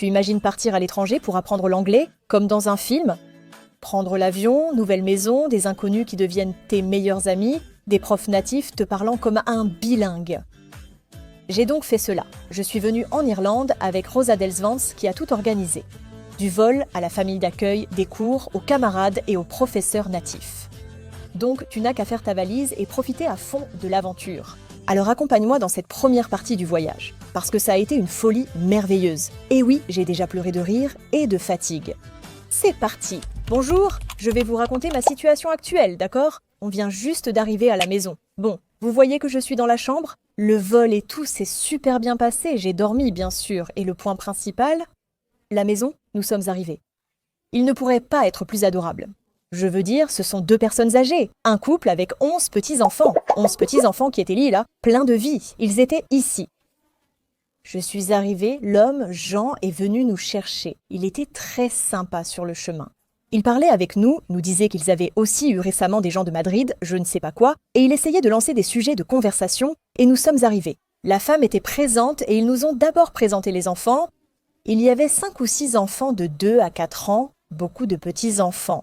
Tu imagines partir à l'étranger pour apprendre l'anglais, comme dans un film? Prendre l'avion, nouvelle maison, des inconnus qui deviennent tes meilleurs amis, des profs natifs te parlant comme un bilingue. J'ai donc fait cela. Je suis venue en Irlande avec Rosa Delsvans qui a tout organisé. Du vol à la famille d'accueil, des cours, aux camarades et aux professeurs natifs. Donc tu n'as qu'à faire ta valise et profiter à fond de l'aventure. Alors accompagne-moi dans cette première partie du voyage, parce que ça a été une folie merveilleuse. Et oui, j'ai déjà pleuré de rire et de fatigue. C'est parti! Bonjour, je vais vous raconter ma situation actuelle, d'accord? On vient juste d'arriver à la maison. Bon, vous voyez que je suis dans la chambre? Le vol et tout s'est super bien passé, j'ai dormi bien sûr. Et le point principal? La maison, nous sommes arrivés. Il ne pourrait pas être plus adorable. Je veux dire, ce sont 2 personnes âgées, un couple avec 11 petits-enfants. 11 petits-enfants qui étaient là, pleins de vie. Ils étaient ici. Je suis arrivée, l'homme, Jean, est venu nous chercher. Il était très sympa sur le chemin. Il parlait avec nous disait qu'ils avaient aussi eu récemment des gens de Madrid, je ne sais pas quoi, et il essayait de lancer des sujets de conversation, et nous sommes arrivés. La femme était présente et ils nous ont d'abord présenté les enfants. Il y avait 5 ou 6 enfants de 2 à 4 ans, beaucoup de petits-enfants.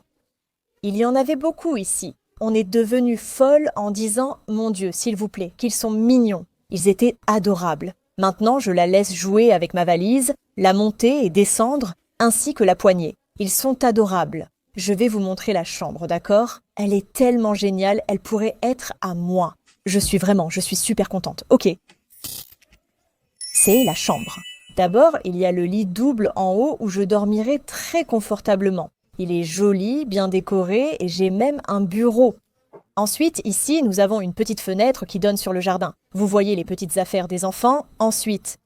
Il y en avait beaucoup ici. On est devenus folles en disant « Mon Dieu, s'il vous plaît, qu'ils sont mignons ». Ils étaient adorables. Maintenant, je la laisse jouer avec ma valise, la monter et descendre, ainsi que la poignée. Ils sont adorables. Je vais vous montrer la chambre, d'accord? Elle est tellement géniale, elle pourrait être à moi. Je suis super contente. Ok. C'est la chambre. D'abord, il y a le lit double en haut où je dormirai très confortablement. Il est joli, bien décoré et j'ai même un bureau. Ensuite, ici, nous avons une petite fenêtre qui donne sur le jardin. Vous voyez les petites affaires des enfants. Ensuite,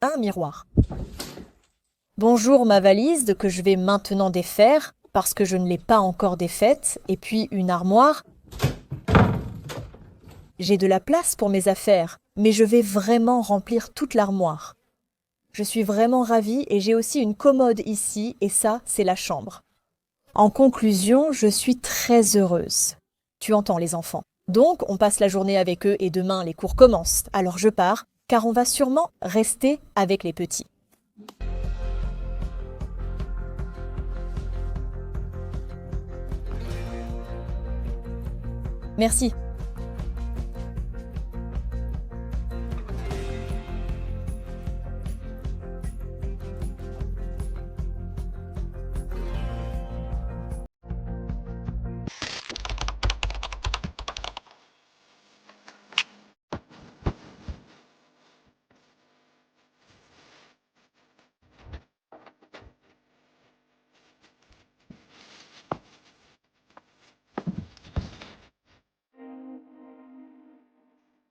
un miroir. Bonjour ma valise que je vais maintenant défaire parce que je ne l'ai pas encore défaite. Et puis une armoire. J'ai de la place pour mes affaires, mais je vais vraiment remplir toute l'armoire. Je suis vraiment ravie et j'ai aussi une commode ici et ça, c'est la chambre. En conclusion, je suis très heureuse. Tu entends les enfants. Donc, on passe la journée avec eux et demain, les cours commencent. Alors je pars, car on va sûrement rester avec les petits. Merci.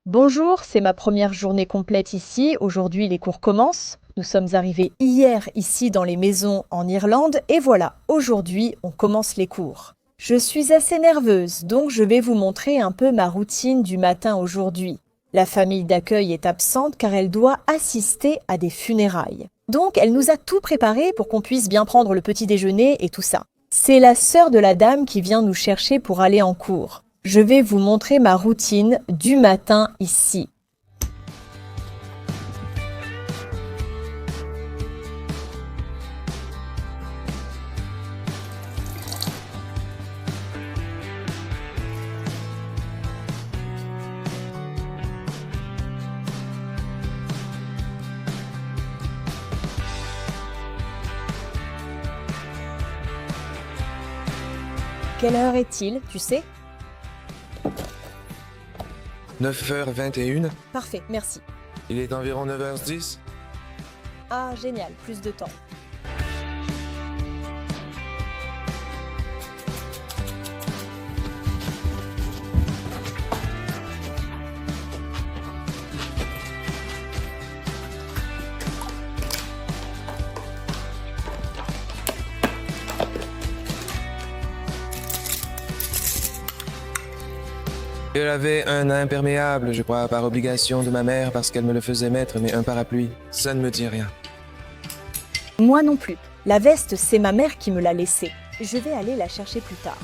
Bonjour, c'est ma première journée complète ici. Aujourd'hui, les cours commencent. Nous sommes arrivés hier ici dans les maisons en Irlande et voilà, aujourd'hui, on commence les cours. Je suis assez nerveuse, donc je vais vous montrer un peu ma routine du matin aujourd'hui. La famille d'accueil est absente car elle doit assister à des funérailles. Donc, elle nous a tout préparé pour qu'on puisse bien prendre le petit déjeuner et tout ça. C'est la sœur de la dame qui vient nous chercher pour aller en cours. Je vais vous montrer ma routine du matin ici. Quelle heure est-il, tu sais? 9h21. Parfait, merci. Il est environ 9h10. Ah, génial, plus de temps. Elle avait un imperméable, je crois, par obligation de ma mère parce qu'elle me le faisait mettre, mais un parapluie, ça ne me dit rien. Moi non plus. La veste, c'est ma mère qui me l'a laissée. Je vais aller la chercher plus tard.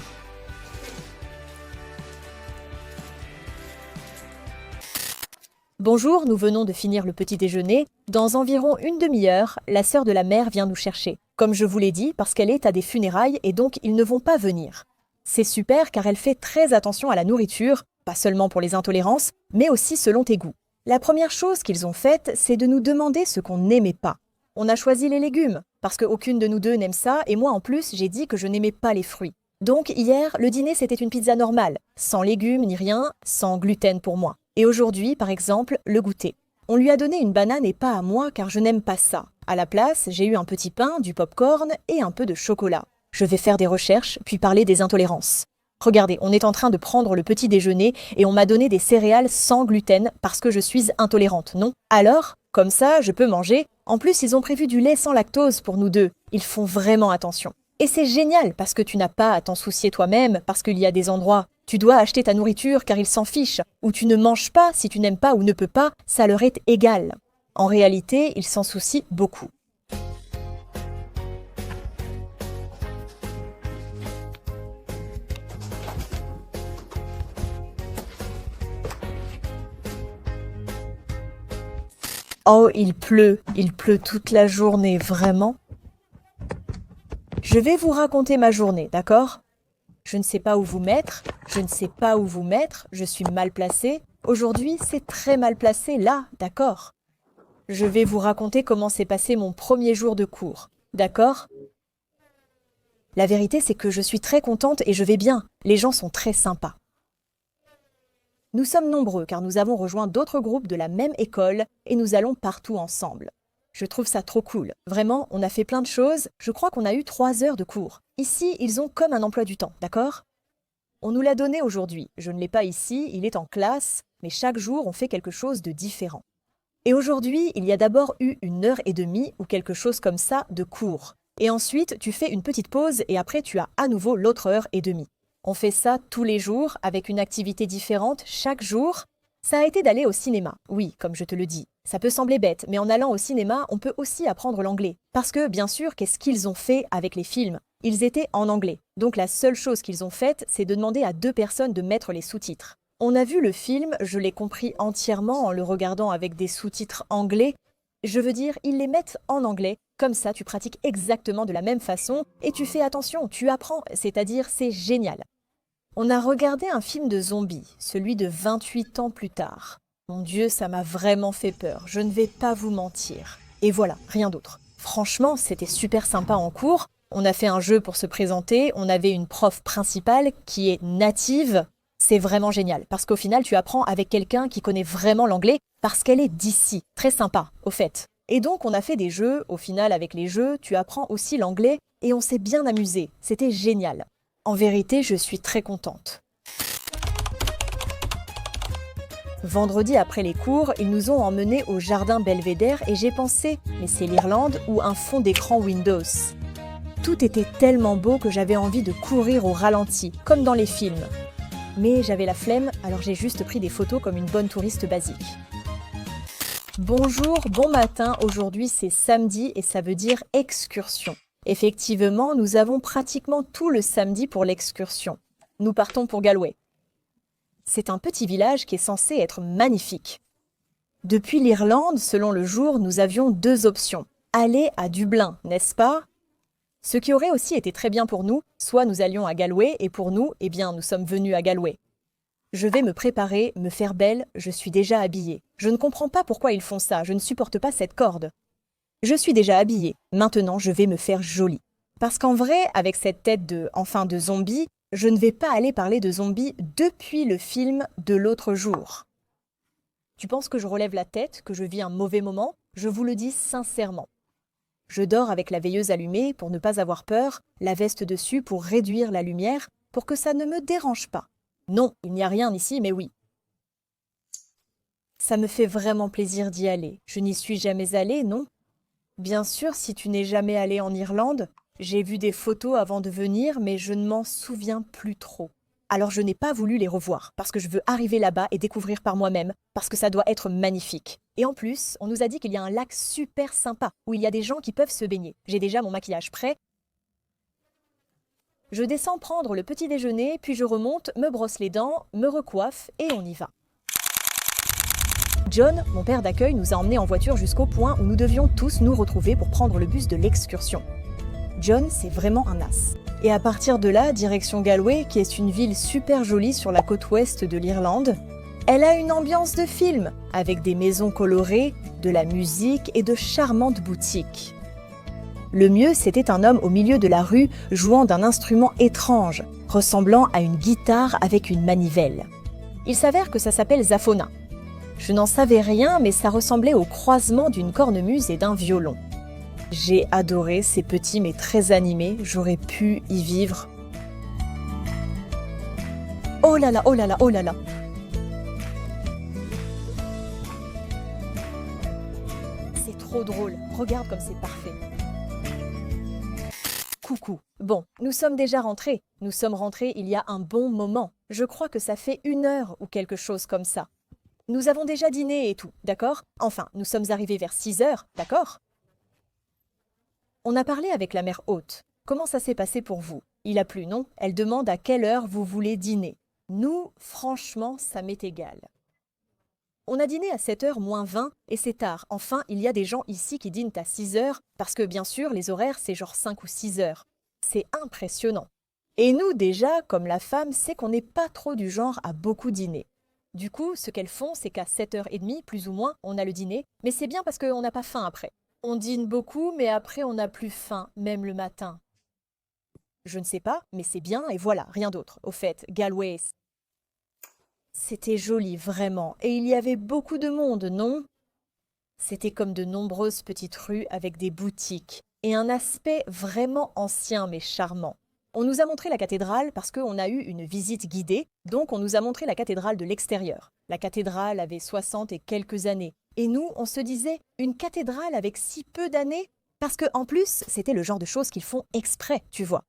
Bonjour, nous venons de finir le petit déjeuner. Dans environ une demi-heure, la sœur de la mère vient nous chercher. Comme je vous l'ai dit, parce qu'elle est à des funérailles et donc ils ne vont pas venir. C'est super car elle fait très attention à la nourriture, pas seulement pour les intolérances, mais aussi selon tes goûts. La première chose qu'ils ont faite, c'est de nous demander ce qu'on n'aimait pas. On a choisi les légumes, parce qu'aucune de nous deux n'aime ça, et moi en plus, j'ai dit que je n'aimais pas les fruits. Donc hier, le dîner c'était une pizza normale, sans légumes ni rien, sans gluten pour moi. Et aujourd'hui, par exemple, le goûter. On lui a donné une banane et pas à moi car je n'aime pas ça. À la place, j'ai eu un petit pain, du popcorn et un peu de chocolat. Je vais faire des recherches, puis parler des intolérances. Regardez, on est en train de prendre le petit déjeuner et on m'a donné des céréales sans gluten parce que je suis intolérante, non? Alors, comme ça, je peux manger. En plus, ils ont prévu du lait sans lactose pour nous deux. Ils font vraiment attention. Et c'est génial parce que tu n'as pas à t'en soucier toi-même, parce qu'il y a des endroits, tu dois acheter ta nourriture car ils s'en fichent, ou tu ne manges pas si tu n'aimes pas ou ne peux pas, ça leur est égal. En réalité, ils s'en soucient beaucoup. Oh, il pleut toute la journée, vraiment. Je vais vous raconter ma journée, d'accord? Je ne sais pas où vous mettre, je suis mal placée. Aujourd'hui, c'est très mal placé, là, d'accord? Je vais vous raconter comment s'est passé mon premier jour de cours, d'accord? La vérité, c'est que je suis très contente et je vais bien. Les gens sont très sympas. Nous sommes nombreux car nous avons rejoint d'autres groupes de la même école et nous allons partout ensemble. Je trouve ça trop cool. Vraiment, on a fait plein de choses. Je crois qu'on a eu 3 heures de cours. Ici, ils ont comme un emploi du temps, d'accord? On nous l'a donné aujourd'hui. Je ne l'ai pas ici, il est en classe, mais chaque jour, on fait quelque chose de différent. Et aujourd'hui, il y a d'abord eu 1 heure et demie ou quelque chose comme ça de cours. Et ensuite, tu fais une petite pause et après, tu as à nouveau l'autre heure et demie. On fait ça tous les jours avec une activité différente chaque jour. Ça a été d'aller au cinéma, oui, comme je te le dis. Ça peut sembler bête, mais en allant au cinéma, on peut aussi apprendre l'anglais. Parce que, bien sûr, qu'est-ce qu'ils ont fait avec les films? Ils étaient en anglais. Donc la seule chose qu'ils ont faite, c'est de demander à 2 personnes de mettre les sous-titres. On a vu le film, je l'ai compris entièrement en le regardant avec des sous-titres anglais. Je veux dire, ils les mettent en anglais. Comme ça, tu pratiques exactement de la même façon et tu fais attention, tu apprends, c'est-à-dire c'est génial. On a regardé un film de zombies, celui de 28 ans plus tard. Mon Dieu, ça m'a vraiment fait peur, je ne vais pas vous mentir. Et voilà, rien d'autre. Franchement, c'était super sympa en cours. On a fait un jeu pour se présenter, on avait une prof principale qui est native. C'est vraiment génial, parce qu'au final, tu apprends avec quelqu'un qui connaît vraiment l'anglais, parce qu'elle est d'ici. Très sympa, au fait. Et donc, on a fait des jeux. Au final, avec les jeux, tu apprends aussi l'anglais, et on s'est bien amusé. C'était génial. En vérité, je suis très contente. Vendredi après les cours, ils nous ont emmenés au jardin Belvédère et j'ai pensé, mais c'est l'Irlande ou un fond d'écran Windows. Tout était tellement beau que j'avais envie de courir au ralenti, comme dans les films. Mais j'avais la flemme, alors j'ai juste pris des photos comme une bonne touriste basique. Bonjour, bon matin, aujourd'hui c'est samedi et ça veut dire excursion. Effectivement, nous avons pratiquement tout le samedi pour l'excursion. Nous partons pour Galway. C'est un petit village qui est censé être magnifique. Depuis l'Irlande, selon le jour, nous avions 2 options. Aller à Dublin, n'est-ce pas? Ce qui aurait aussi été très bien pour nous, soit nous allions à Galway et pour nous, eh bien, nous sommes venus à Galway. Je vais me préparer, me faire belle, je suis déjà habillée. Je ne comprends pas pourquoi ils font ça, je ne supporte pas cette corde. Je suis déjà habillée, maintenant je vais me faire jolie. Parce qu'en vrai, avec cette tête de zombie, je ne vais pas aller parler de zombies depuis le film de l'autre jour. Tu penses que je relève la tête, que je vis un mauvais moment? Je vous le dis sincèrement. Je dors avec la veilleuse allumée pour ne pas avoir peur, la veste dessus pour réduire la lumière, pour que ça ne me dérange pas. Non, il n'y a rien ici, mais oui. Ça me fait vraiment plaisir d'y aller. Je n'y suis jamais allée, non? Bien sûr, si tu n'es jamais allé en Irlande, j'ai vu des photos avant de venir, mais je ne m'en souviens plus trop. Alors je n'ai pas voulu les revoir, parce que je veux arriver là-bas et découvrir par moi-même, parce que ça doit être magnifique. Et en plus, on nous a dit qu'il y a un lac super sympa, où il y a des gens qui peuvent se baigner. J'ai déjà mon maquillage prêt. Je descends prendre le petit déjeuner, puis je remonte, me brosse les dents, me recoiffe et on y va. John, mon père d'accueil, nous a emmenés en voiture jusqu'au point où nous devions tous nous retrouver pour prendre le bus de l'excursion. John, c'est vraiment un as. Et à partir de là, direction Galway, qui est une ville super jolie sur la côte ouest de l'Irlande, elle a une ambiance de film, avec des maisons colorées, de la musique et de charmantes boutiques. Le mieux, c'était un homme au milieu de la rue jouant d'un instrument étrange, ressemblant à une guitare avec une manivelle. Il s'avère que ça s'appelle Zafona. Je n'en savais rien, mais ça ressemblait au croisement d'une cornemuse et d'un violon. J'ai adoré, c'est petit mais très animé, j'aurais pu y vivre. Oh là là, oh là là, oh là là! C'est trop drôle, regarde comme c'est parfait. Coucou. Bon, nous sommes déjà rentrés. Nous sommes rentrés il y a un bon moment. Je crois que ça fait 1 heure ou quelque chose comme ça. Nous avons déjà dîné et tout, d'accord? Enfin, nous sommes arrivés vers 6 heures, d'accord? On a parlé avec la mère haute. Comment ça s'est passé pour vous? Il a plu, non? Elle demande à quelle heure vous voulez dîner. Nous, franchement, ça m'est égal. On a dîné à 7h moins 20 et c'est tard. Enfin, il y a des gens ici qui dînent à 6 heures parce que bien sûr, les horaires, c'est genre 5 ou 6 heures. C'est impressionnant. Et nous, déjà, comme la femme, c'est qu'on n'est pas trop du genre à beaucoup dîner. Du coup, ce qu'elles font, c'est qu'à 7h30, plus ou moins, on a le dîner, mais c'est bien parce qu'on n'a pas faim après. On dîne beaucoup, mais après on n'a plus faim, même le matin. Je ne sais pas, mais c'est bien et voilà, rien d'autre. Au fait, Galway, c'était joli, vraiment. Et il y avait beaucoup de monde, non? C'était comme de nombreuses petites rues avec des boutiques et un aspect vraiment ancien mais charmant. On nous a montré la cathédrale parce qu'on a eu une visite guidée, donc on nous a montré la cathédrale de l'extérieur. La cathédrale avait 60 et quelques années. Et nous, on se disait, une cathédrale avec si peu d'années? Parce qu'en plus, c'était le genre de choses qu'ils font exprès, tu vois.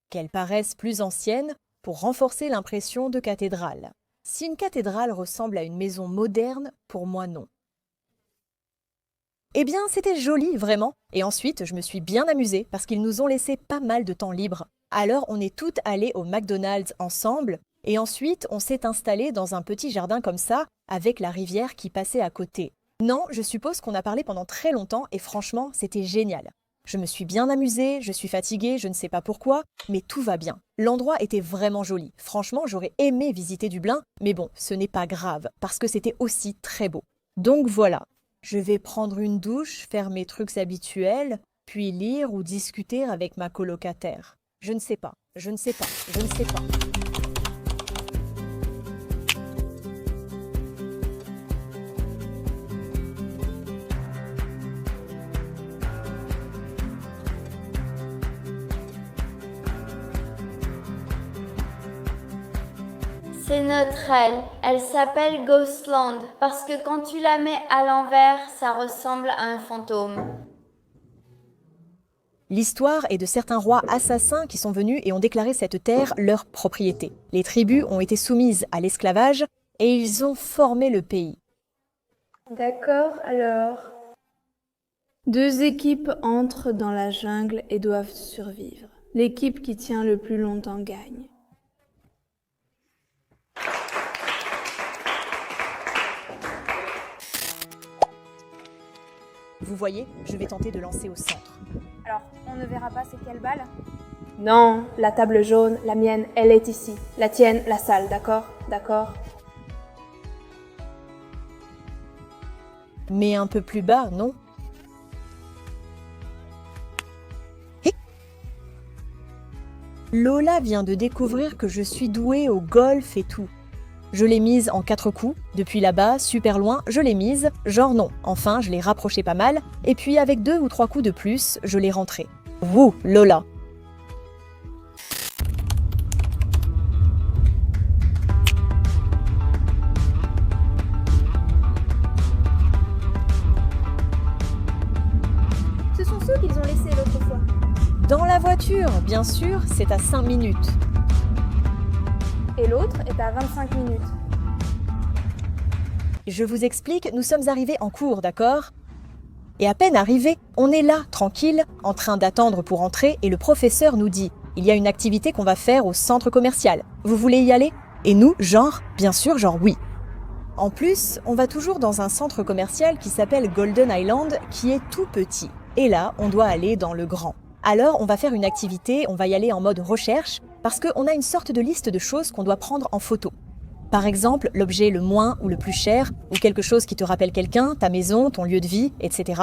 Qu'elles paraissent plus anciennes pour renforcer l'impression de cathédrale. Si une cathédrale ressemble à une maison moderne, pour moi non. Eh bien, c'était joli, vraiment. Et ensuite, je me suis bien amusée parce qu'ils nous ont laissé pas mal de temps libre. Alors, on est toutes allées au McDonald's ensemble et ensuite, on s'est installé dans un petit jardin comme ça, avec la rivière qui passait à côté. Non, je suppose qu'on a parlé pendant très longtemps et franchement, c'était génial. Je me suis bien amusée, je suis fatiguée, je ne sais pas pourquoi, mais tout va bien. L'endroit était vraiment joli. Franchement, j'aurais aimé visiter Dublin, mais bon, ce n'est pas grave, parce que c'était aussi très beau. Donc voilà, je vais prendre une douche, faire mes trucs habituels, puis lire ou discuter avec ma colocataire. Je ne sais pas, je ne sais pas, je ne sais pas. C'est notre aile. Elle s'appelle Ghostland parce que quand tu la mets à l'envers, ça ressemble à un fantôme. L'histoire est de certains rois assassins qui sont venus et ont déclaré cette terre leur propriété. Les tribus ont été soumises à l'esclavage et ils ont formé le pays. D'accord, alors. 2 équipes entrent dans la jungle et doivent survivre. L'équipe qui tient le plus longtemps gagne. Vous voyez, je vais tenter de lancer au centre. Alors, on ne verra pas c'est quelle balle? Non, la table jaune, la mienne, elle est ici. La tienne, la salle, d'accord? D'accord. Mais un peu plus bas, non? Lola vient de découvrir que je suis douée au golf et tout. Je l'ai mise en 4 coups, depuis là-bas, super loin, je l'ai mise, genre non. Enfin, je l'ai rapprochée pas mal, et puis avec 2 ou 3 coups de plus, je l'ai rentrée. Wouh, Lola! Ce sont ceux qu'ils ont laissés l'autre fois. Dans la voiture, bien sûr, c'est à 5 minutes. Et l'autre est à 25 minutes. Je vous explique, nous sommes arrivés en cours, d'accord? Et à peine arrivés, on est là, tranquille, en train d'attendre pour entrer, et le professeur nous dit « Il y a une activité qu'on va faire au centre commercial. Vous voulez y aller ?» Et nous, genre, bien sûr, genre oui. En plus, on va toujours dans un centre commercial qui s'appelle Golden Island, qui est tout petit. Et là, on doit aller dans le grand. Alors, on va faire une activité, on va y aller en mode recherche, parce qu'on a une sorte de liste de choses qu'on doit prendre en photo. Par exemple, l'objet le moins ou le plus cher, ou quelque chose qui te rappelle quelqu'un, ta maison, ton lieu de vie, etc.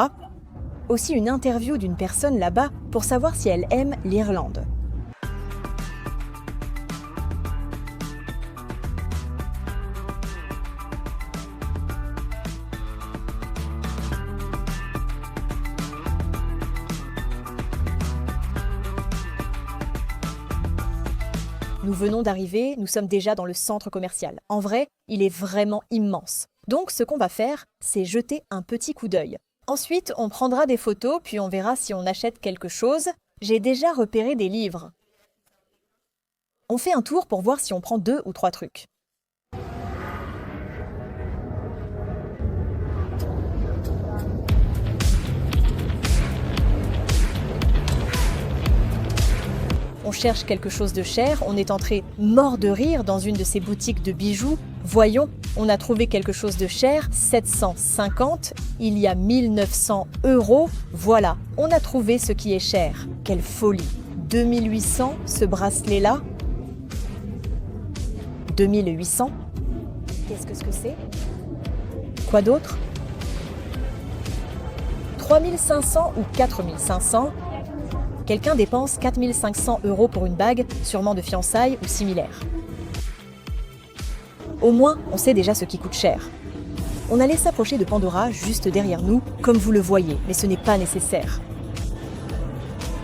Aussi une interview d'une personne là-bas pour savoir si elle aime l'Irlande. Nous venons d'arriver, nous sommes déjà dans le centre commercial. En vrai, il est vraiment immense. Donc ce qu'on va faire, c'est jeter un petit coup d'œil. Ensuite, on prendra des photos, puis on verra si on achète quelque chose. J'ai déjà repéré des livres. On fait un tour pour voir si on prend 2 ou 3 trucs. On cherche quelque chose de cher, on est entré mort de rire dans une de ces boutiques de bijoux. Voyons, on a trouvé quelque chose de cher, 750, il y a 1900 €. Voilà, on a trouvé ce qui est cher. Quelle folie! 2800, ce bracelet-là. 2800. Qu'est-ce que c'est? Quoi d'autre? 3500 ou 4500. Quelqu'un dépense 4500 € pour une bague, sûrement de fiançailles ou similaire. Au moins, on sait déjà ce qui coûte cher. On allait s'approcher de Pandora juste derrière nous, comme vous le voyez, mais ce n'est pas nécessaire.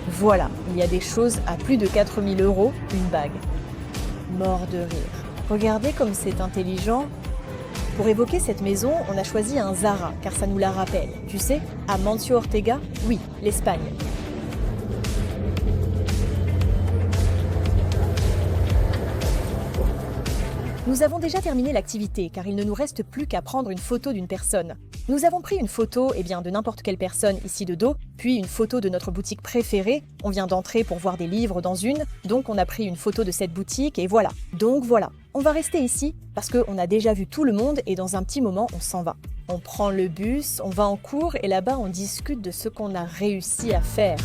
Voilà, il y a des choses à plus de 4000 €, une bague. Mort de rire. Regardez comme c'est intelligent. Pour évoquer cette maison, on a choisi un Zara, car ça nous la rappelle. Tu sais, à Mancio Ortega, oui, l'Espagne. Nous avons déjà terminé l'activité car il ne nous reste plus qu'à prendre une photo d'une personne. Nous avons pris une photo de n'importe quelle personne ici de dos, puis une photo de notre boutique préférée. On vient d'entrer pour voir des livres dans une, donc on a pris une photo de cette boutique et voilà. Donc voilà, on va rester ici parce qu'on a déjà vu tout le monde et dans un petit moment on s'en va. On prend le bus, on va en cours et là-bas on discute de ce qu'on a réussi à faire.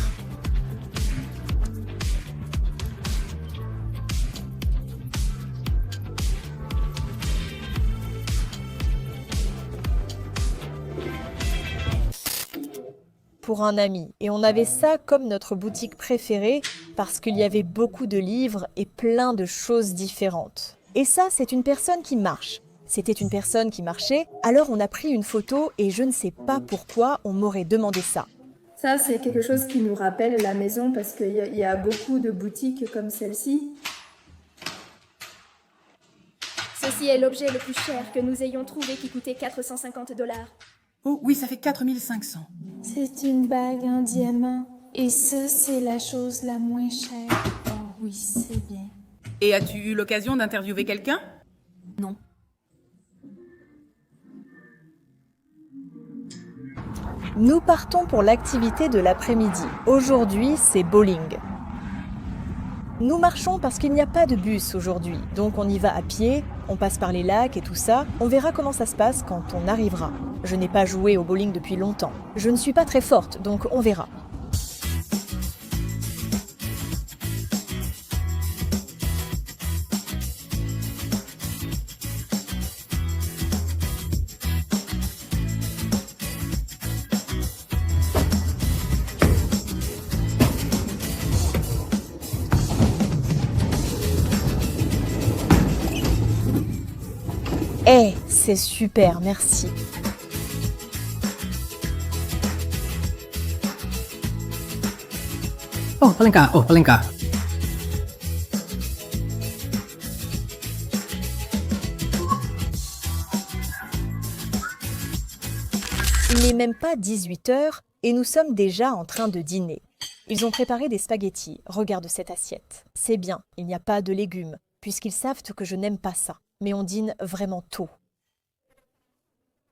Pour un ami. Et on avait ça comme notre boutique préférée parce qu'il y avait beaucoup de livres et plein de choses différentes. Et ça, c'est une personne qui marche. C'était une personne qui marchait, alors on a pris une photo et je ne sais pas pourquoi on m'aurait demandé ça. Ça, c'est quelque chose qui nous rappelle la maison parce qu'il y a beaucoup de boutiques comme celle-ci. Ceci est l'objet le plus cher que nous ayons trouvé qui coûtait 450 $. Oh oui, ça fait 4500. C'est une bague en diamant. Et ça, c'est la chose la moins chère. Oh oui, c'est bien. Et as-tu eu l'occasion d'interviewer quelqu'un? Non. Nous partons pour l'activité de l'après-midi. Aujourd'hui, c'est bowling. Nous marchons parce qu'il n'y a pas de bus aujourd'hui, donc on y va à pied, on passe par les lacs et tout ça. On verra comment ça se passe quand on arrivera. Je n'ai pas joué au bowling depuis longtemps. Je ne suis pas très forte, donc on verra. C'est super, merci. Oh, palingka. Oh, palingka. Il n'est même pas 18 h et nous sommes déjà en train de dîner. Ils ont préparé des spaghettis. Regarde cette assiette. C'est bien, il n'y a pas de légumes, puisqu'ils savent que je n'aime pas ça. Mais on dîne vraiment tôt.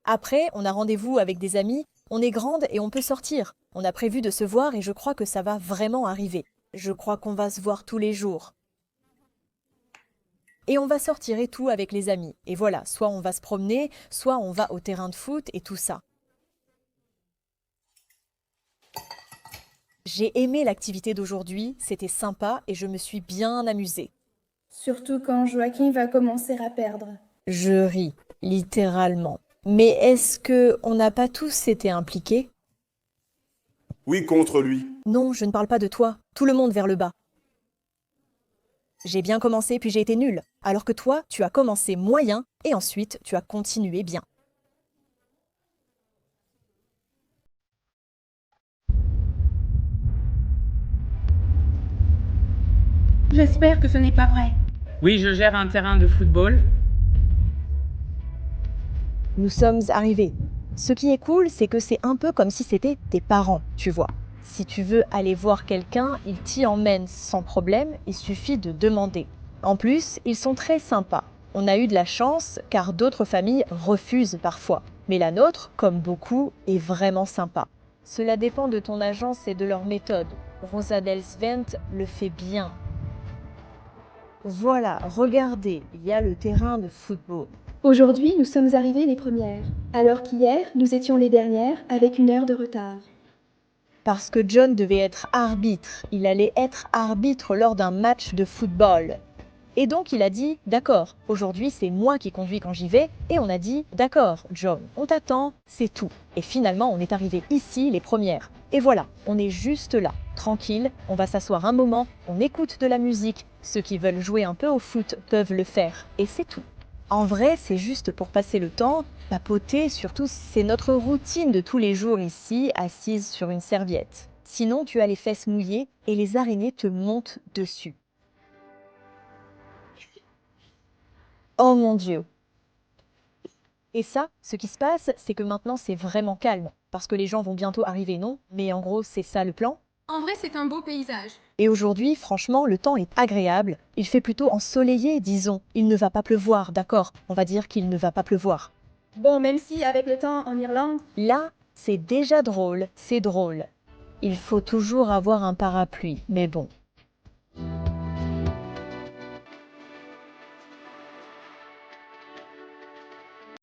Après, on a rendez-vous avec des amis, on est grande et on peut sortir. On a prévu de se voir et je crois que ça va vraiment arriver. Je crois qu'on va se voir tous les jours. Et on va sortir et tout avec les amis. Et voilà, soit on va se promener, soit on va au terrain de foot et tout ça. J'ai aimé l'activité d'aujourd'hui, c'était sympa et je me suis bien amusée. Surtout quand Joaquin va commencer à perdre. Je ris, littéralement. Mais est-ce que on n'a pas tous été impliqués? Oui, contre lui. Non, je ne parle pas de toi. Tout le monde vers le bas. J'ai bien commencé puis j'ai été nulle. Alors que toi, tu as commencé moyen et ensuite tu as continué bien. J'espère que ce n'est pas vrai. Oui, je gère un terrain de football. Nous sommes arrivés. Ce qui est cool, c'est que c'est un peu comme si c'était tes parents, tu vois. Si tu veux aller voir quelqu'un, ils t'y emmènent sans problème, il suffit de demander. En plus, ils sont très sympas. On a eu de la chance car d'autres familles refusent parfois. Mais la nôtre, comme beaucoup, est vraiment sympa. Cela dépend de ton agence et de leur méthode. Rosa del Svent le fait bien. Voilà, regardez, il y a le terrain de football. Aujourd'hui, nous sommes arrivés les premières, alors qu'hier, nous étions les dernières avec 1 heure de retard. Parce que John devait être arbitre. Il allait être arbitre lors d'un match de football. Et donc il a dit « D'accord, aujourd'hui c'est moi qui conduis quand j'y vais. » Et on a dit « D'accord, John, on t'attend, c'est tout. » Et finalement, on est arrivés ici les premières. Et voilà, on est juste là, tranquille, on va s'asseoir un moment, on écoute de la musique. Ceux qui veulent jouer un peu au foot peuvent le faire. Et c'est tout. En vrai, c'est juste pour passer le temps, papoter, surtout c'est notre routine de tous les jours ici, assise sur une serviette. Sinon, tu as les fesses mouillées et les araignées te montent dessus. Oh mon Dieu! Et ça, ce qui se passe, c'est que maintenant c'est vraiment calme, parce que les gens vont bientôt arriver, non? Mais en gros, c'est ça le plan. En vrai, c'est un beau paysage. Et aujourd'hui, franchement, le temps est agréable. Il fait plutôt ensoleillé, disons. Il ne va pas pleuvoir, d'accord? On va dire qu'il ne va pas pleuvoir. Bon, même si avec le temps en Irlande, Là, c'est déjà drôle, c'est drôle. Il faut toujours avoir un parapluie, mais bon,